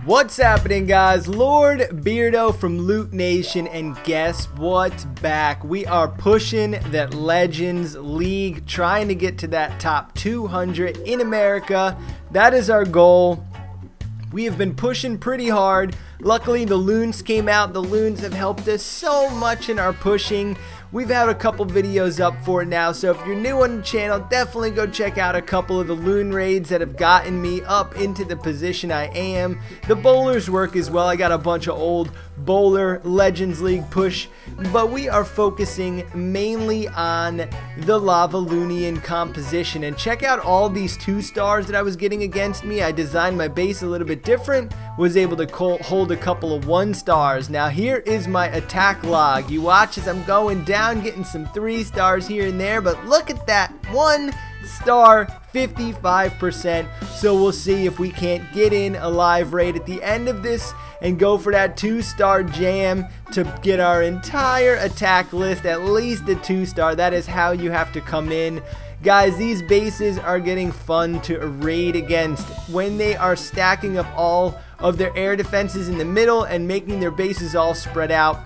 What's happening, guys? Lord Beardo from Loot Nation, and guess what's back? We are pushing that Legends League, trying to get to that top 200 in America. That is our goal. We have been pushing pretty hard. Luckily, the loons came out. The loons have helped us so much in our pushing. We've had a couple videos up for it now, so if you're new on the channel, definitely go check out a couple of the loon raids that have gotten me up into the position I am. The bowlers work as well. I got a bunch of old bowler Legends League push, but we are focusing mainly on the Lava Loonian composition. And check out all these 2 stars that I was getting against me. I designed my base a little bit different, was able to hold a couple of 1 stars. Now here is my attack log. You watch as I'm going down, getting some 3 stars here and there, but look at that, 1 star, 55%. So we'll see if we can't get in a live raid at the end of this and go for that 2-star jam to get our entire attack list at least a 2-star. That is how you have to come in. Guys, these bases are getting fun to raid against when they are stacking up all of their air defenses in the middle and making their bases all spread out.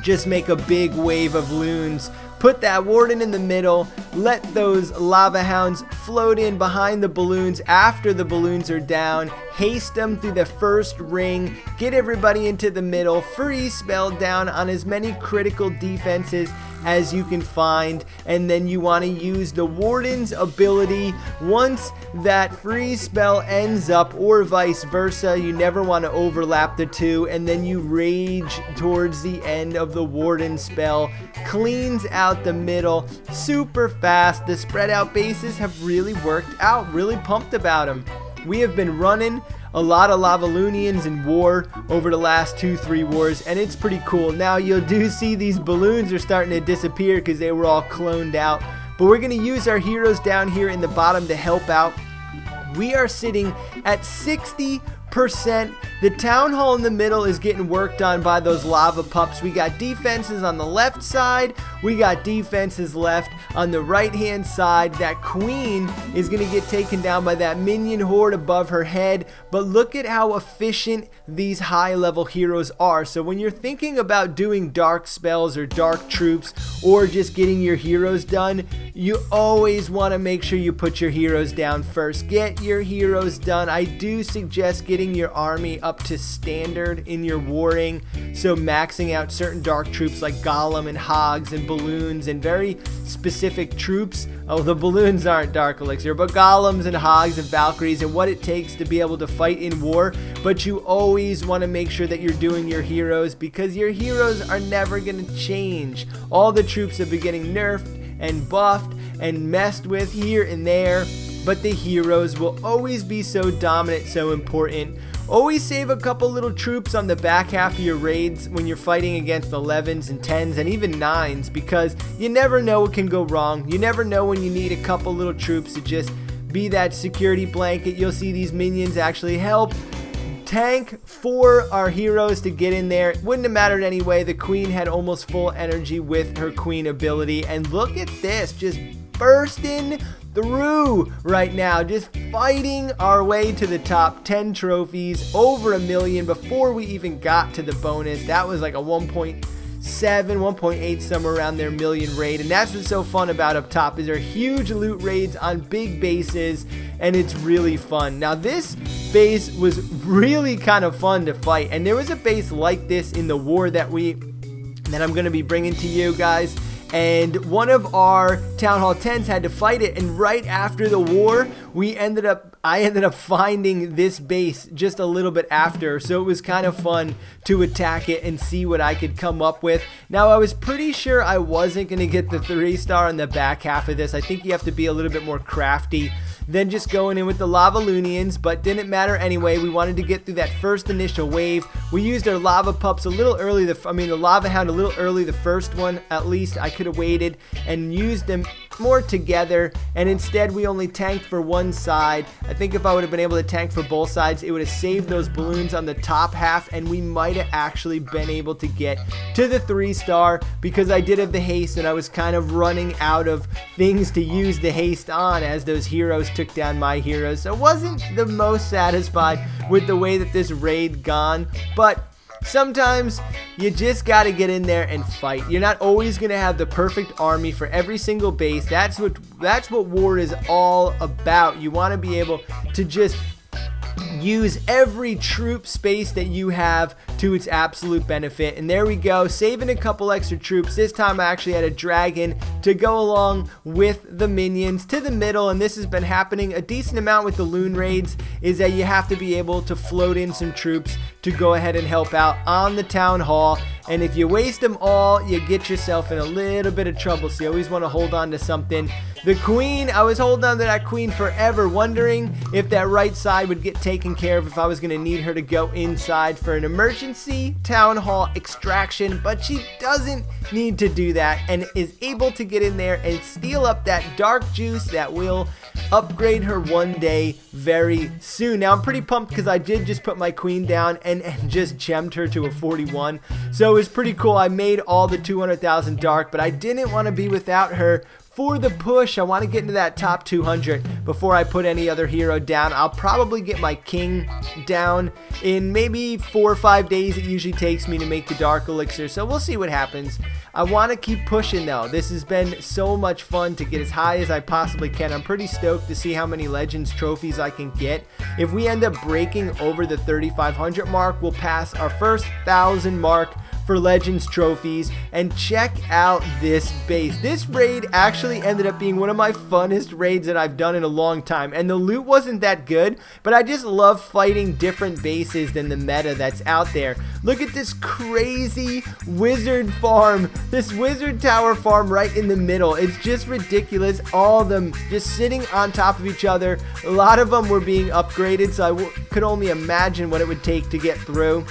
Just make a big wave of loons. Put that warden in the middle. Let those lava hounds float in behind the balloons after the balloons are down. Haste them through the first ring. Get everybody into the middle. Freeze spell down on as many critical defenses as you can find, and then you want to use the warden's ability once that freeze spell ends up, or vice versa. You never want to overlap the two, and then you rage towards the end of the warden spell. Cleans out the middle super fast. The spread out bases have really worked out. Really pumped about them. We have been running a lot of Lava Loonians in war over the last 2-3 wars, and it's pretty cool. Now you do see these balloons are starting to disappear because they were all cloned out, but we're going to use our heroes down here in the bottom to help out. We are sitting at 60%. The town hall in the middle is getting worked on by those lava pups. We got defenses on the left side. We got defenses left on the right hand side. That queen is going to get taken down by that minion horde above her head. But look at how efficient these high level heroes are. So when you're thinking about doing dark spells or dark troops or just getting your heroes done, you always want to make sure you put your heroes down first. Get your heroes done. I do suggest getting your army up to standard in your warring, so maxing out certain dark troops like golem and hogs and balloons and very specific troops. Oh, the balloons aren't dark elixir, but golems and hogs and valkyries and what it takes to be able to fight in war. But you always want to make sure that you're doing your heroes, because your heroes are never going to change. All the troops have been getting nerfed and buffed and messed with here and there, but the heroes will always be so dominant, so important. Always save a couple little troops on the back half of your raids when you're fighting against 11s and 10s and even 9s, because you never know what can go wrong. You never know when you need a couple little troops to just be that security blanket. You'll see these minions actually help tank for our heroes to get in there. It wouldn't have mattered anyway. The queen had almost full energy with her queen ability, and look at this, just bursting through right now, just fighting our way to the top. 10 trophies, over 1 million before we even got to the bonus. That was like a 1.7, 1.8, somewhere around there million raid. And that's what's so fun about up top, is there huge loot raids on big bases, and it's really fun. Now this base was really kind of fun to fight, and there was a base like this in the war that I'm going to be bringing to you guys. And one of our Town Hall 10s had to fight it, and right after the war, I ended up finding this base just a little bit after, so it was kind of fun to attack it and see what I could come up with. Now, I was pretty sure I wasn't going to get the 3-star on the back half of this. I think you have to be a little bit more crafty than just going in with the Lava Loonians, but didn't matter anyway. We wanted to get through that first initial wave. We used our Lava Pups a little early, the Lava Hound a little early, the first one at least. I could have waited and used them more together, and instead we only tanked for one side. I think if I would have been able to tank for both sides, it would have saved those balloons on the top half, and we might have actually been able to get to the 3-star, because I did have the haste and I was kind of running out of things to use the haste on as those heroes took down my heroes. So I wasn't the most satisfied with the way that this raid gone, but sometimes you just got to get in there and fight. You're not always going to have the perfect army for every single base. That's what war is all about. You want to be able to just use every troop space that you have to its absolute benefit. And there we go, saving a couple extra troops. This time I actually had a dragon to go along with the minions to the middle, and this has been happening a decent amount with the loon raids, is that you have to be able to float in some troops to go ahead and help out on the town hall. And if you waste them all, you get yourself in a little bit of trouble, so you always want to hold on to something. The queen, I was holding on to that queen forever, wondering if that right side would get taken care of, if I was going to need her to go inside for an emergency town hall extraction, but she doesn't need to do that and is able to get in there and steal up that dark juice that will upgrade her one day very soon. Now I'm pretty pumped because I did just put my queen down and just gemmed her to a 41, so it was pretty cool. I made all the 200,000 dark, but I didn't want to be without her for the push. I want to get into that top 200 before I put any other hero down. I'll probably get my king down in maybe 4 or 5 days. It usually takes me to make the dark elixir, so we'll see what happens. I want to keep pushing though. This has been so much fun to get as high as I possibly can. I'm pretty stoked to see how many Legends trophies I can get. If we end up breaking over the 3,500 mark, we'll pass our first 1,000 mark for Legends trophies. And check out this base. This raid actually ended up being one of my funnest raids that I've done in a long time, and the loot wasn't that good, but I just love fighting different bases than the meta that's out there. Look at this crazy wizard farm, this wizard tower farm right in the middle. It's just ridiculous, all of them just sitting on top of each other. A lot of them were being upgraded, so I could only imagine what it would take to get through.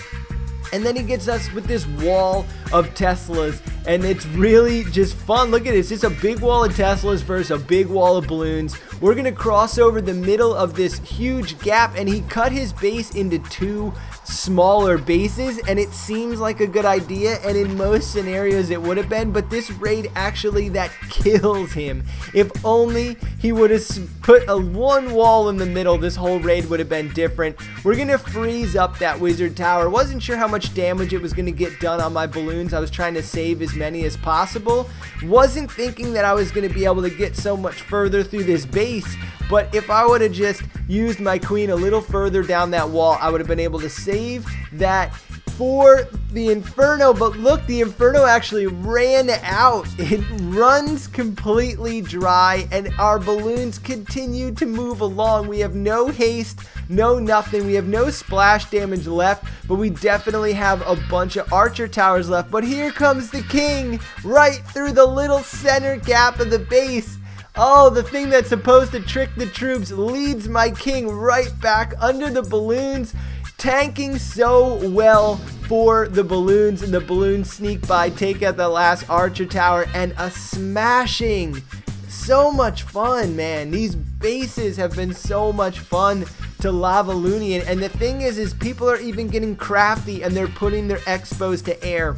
And then he gets us with this wall of Teslas, and it's really just fun. Look at it, it's just a big wall of Teslas versus a big wall of balloons. We're gonna cross over the middle of this huge gap, and he cut his base into 2 smaller bases, and it seems like a good idea, and in most scenarios it would have been, but this raid actually that kills him. If only he would have put one wall in the middle, this whole raid would have been different. We're gonna freeze up that wizard tower. Wasn't sure how much damage it was gonna get done on my balloons. I was trying to save as many as possible. Wasn't thinking that I was gonna be able to get so much further through this base, but if I would have just used my queen a little further down that wall, I would have been able to save that for the Inferno. But look, the Inferno actually ran out. It runs completely dry, and our balloons continue to move along. We have no haste, no nothing. We have no splash damage left, but we definitely have a bunch of archer towers left. But here comes the king right through the little center gap of the base. Oh, the thing that's supposed to trick the troops leads my king right back under the balloons, tanking so well for the balloons, and the balloons sneak by, take out the last archer tower, and a smashing. So much fun, man. These bases have been so much fun to Lavalunian, and the thing is people are even getting crafty, and they're putting their expos to air,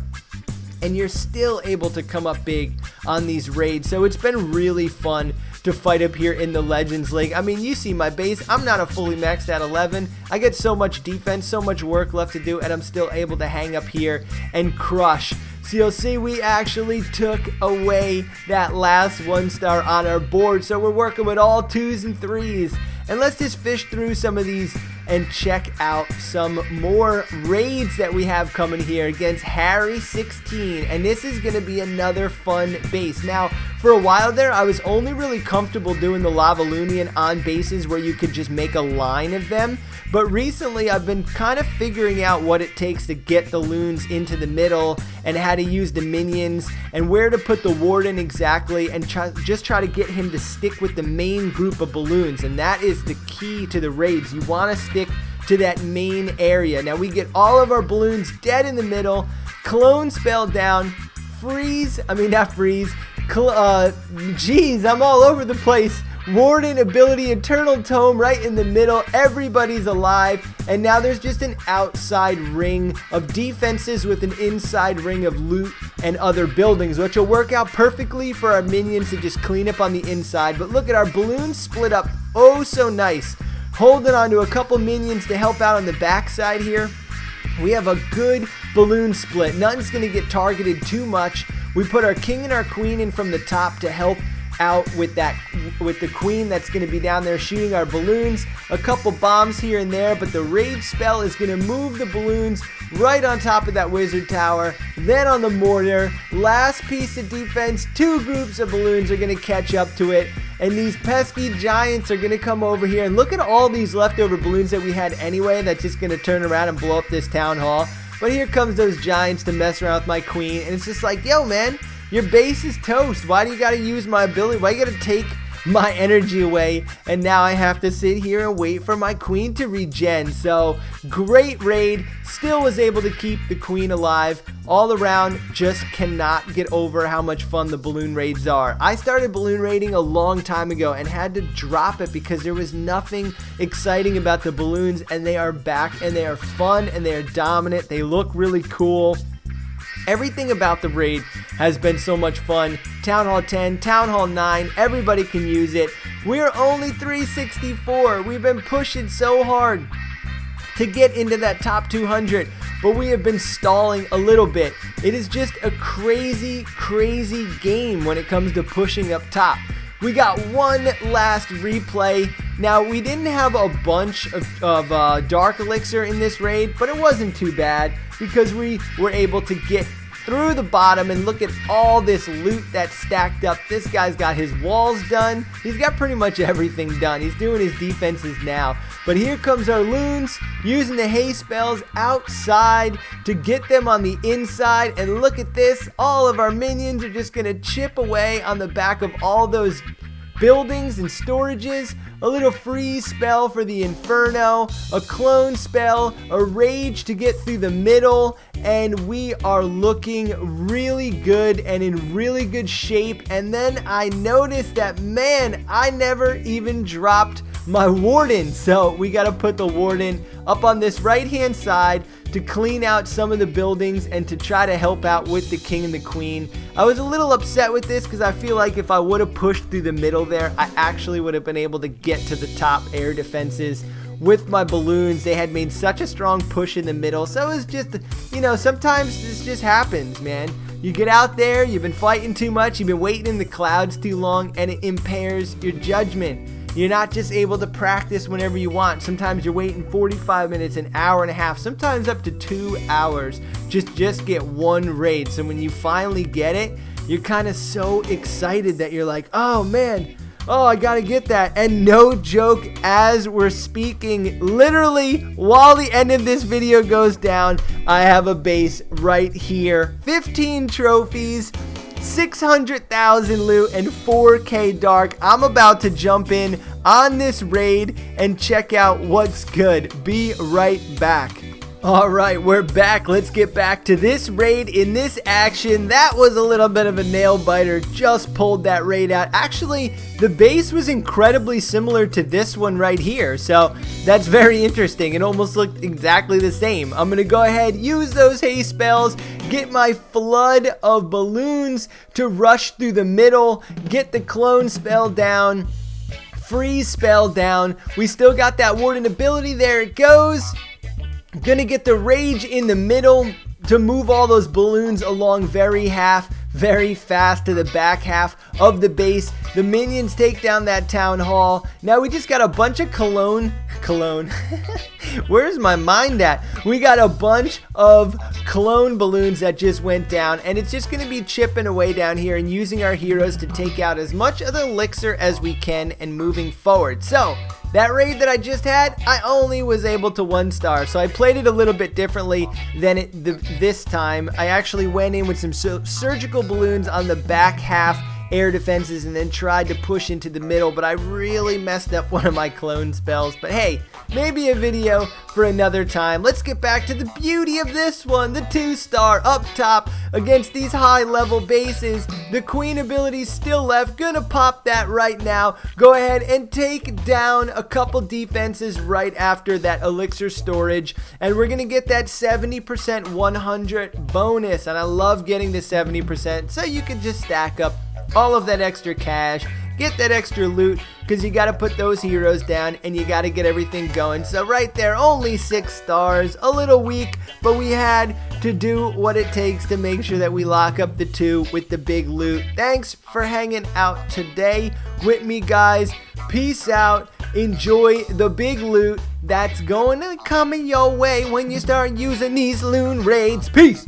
and you're still able to come up big on these raids. So it's been really fun to fight up here in the Legends League. I mean, you see my base. I'm not a fully maxed at 11. I get so much defense, so much work left to do, and I'm still able to hang up here and crush. So you'll see we actually took away that last 1-star on our board. So we're working with all 2s and 3s. And let's just fish through some of these and check out some more raids that we have coming here against Harry 16. And this is going to be another fun base. Now, for a while there, I was only really comfortable doing the Lavalunian on bases where you could just make a line of them. But recently, I've been kind of figuring out what it takes to get the loons into the middle, and how to use the minions, and where to put the warden exactly, and just try to get him to stick with the main group of balloons. And that is the key to the raids. You want to stick to that main area. Now we get all of our balloons dead in the middle, clone spell down, freeze, I mean not freeze, Geez, I'm all over the place. Warden ability, Eternal Tome right in the middle. Everybody's alive. And now there's just an outside ring of defenses with an inside ring of loot and other buildings, which will work out perfectly for our minions to just clean up on the inside. But look at our balloons split up oh so nice. Holding on to a couple minions to help out on the backside here. We have a good balloon split. Nothing's going to get targeted too much. We put our king and our queen in from the top to help out with the queen that's going to be down there shooting our balloons. A couple bombs here and there, but the rage spell is going to move the balloons right on top of that wizard tower. Then on the mortar, last piece of defense, 2 groups of balloons are going to catch up to it. And these pesky giants are going to come over here. And look at all these leftover balloons that we had anyway. That's just going to turn around and blow up this town hall. But here comes those giants to mess around with my queen. And it's just like, yo, man, your base is toast. Why do you got to use my ability? Why you got to take my energy away? And now I have to sit here and wait for my queen to regen. So great raid. Still was able to keep the queen alive. All around, just cannot get over how much fun the balloon raids are. I started balloon raiding a long time ago and had to drop it because there was nothing exciting about the balloons, and they are back and they are fun and they are dominant. They look really cool. Everything about the raid has been so much fun. Town Hall 10, Town Hall 9, everybody can use it. We're only 364. We've been pushing so hard to get into that top 200, but we have been stalling a little bit. It is just a crazy, crazy game when it comes to pushing up top. We got one last replay. Now, we didn't have a bunch of Dark Elixir in this raid, but it wasn't too bad because we were able to get through the bottom and look at all this loot that's stacked up. This guy's got his walls done. He's got pretty much everything done. He's doing his defenses now. But here comes our loons using the haste spells outside to get them on the inside. And look at this. All of our minions are just going to chip away on the back of all those buildings and storages. A little freeze spell for the Inferno, a clone spell, a rage to get through the middle, and we are looking really good and in really good shape. And then I noticed that, man, I never even dropped my warden, so we got to put the warden up on this right hand side to clean out some of the buildings and to try to help out with the king and the queen. I was a little upset with this because I feel like if I would have pushed through the middle there, I actually would have been able to get to the top air defenses with my balloons. They had made such a strong push in the middle, so it was just, you know, sometimes this just happens, man. You get out there, you've been fighting too much, you've been waiting in the clouds too long, and it impairs your judgment. You're not just able to practice whenever you want. Sometimes you're waiting 45 minutes, an hour and a half, sometimes up to 2 hours just get one raid. So when you finally get it, you're kind of so excited that you're like, oh man, oh, I gotta get that. And no joke, as we're speaking, literally while the end of this video goes down, I have a base right here. 15 trophies, 600,000 loot, and 4K dark. I'm about to jump in on this raid and check out what's good. Be right back. Alright, we're back. Let's get back to this raid in this action. That was a little bit of a nail biter. Just pulled that raid out. Actually, the base was incredibly similar to this one right here. So that's very interesting. It almost looked exactly the same. I'm going to go ahead, use those haste spells, get my flood of balloons to rush through the middle, get the clone spell down, freeze spell down. We still got that warden ability. There it goes. Gonna get the rage in the middle to move all those balloons along very fast to the back half of the base. The minions take down that town hall. Now we just got a bunch of cologne. Where's my mind at? We got a bunch of clone balloons that just went down, and it's just going to be chipping away down here and using our heroes to take out as much of the elixir as we can and moving forward. So that raid that I just had, I only was able to 1-star, so I played it a little bit differently than this time. I actually went in with some surgical balloons on the back half air defenses and then tried to push into the middle, but I really messed up one of my clone spells. But hey, maybe a video for another time. Let's get back to the beauty of this one, the 2-star up top against these high level bases. The queen ability still left, gonna pop that right now. Go ahead and take down a couple defenses right after that elixir storage, and we're gonna get that 70% 100 bonus, and I love getting the 70% so you can just stack up all of that extra cash, get that extra loot, because you got to put those heroes down and you got to get everything going. So right there, only 6 stars, a little weak, but we had to do what it takes to make sure that we lock up the 2 with the big loot. Thanks for hanging out today with me, guys. Peace out. Enjoy the big loot that's going to come your way when you start using these loot raids. Peace.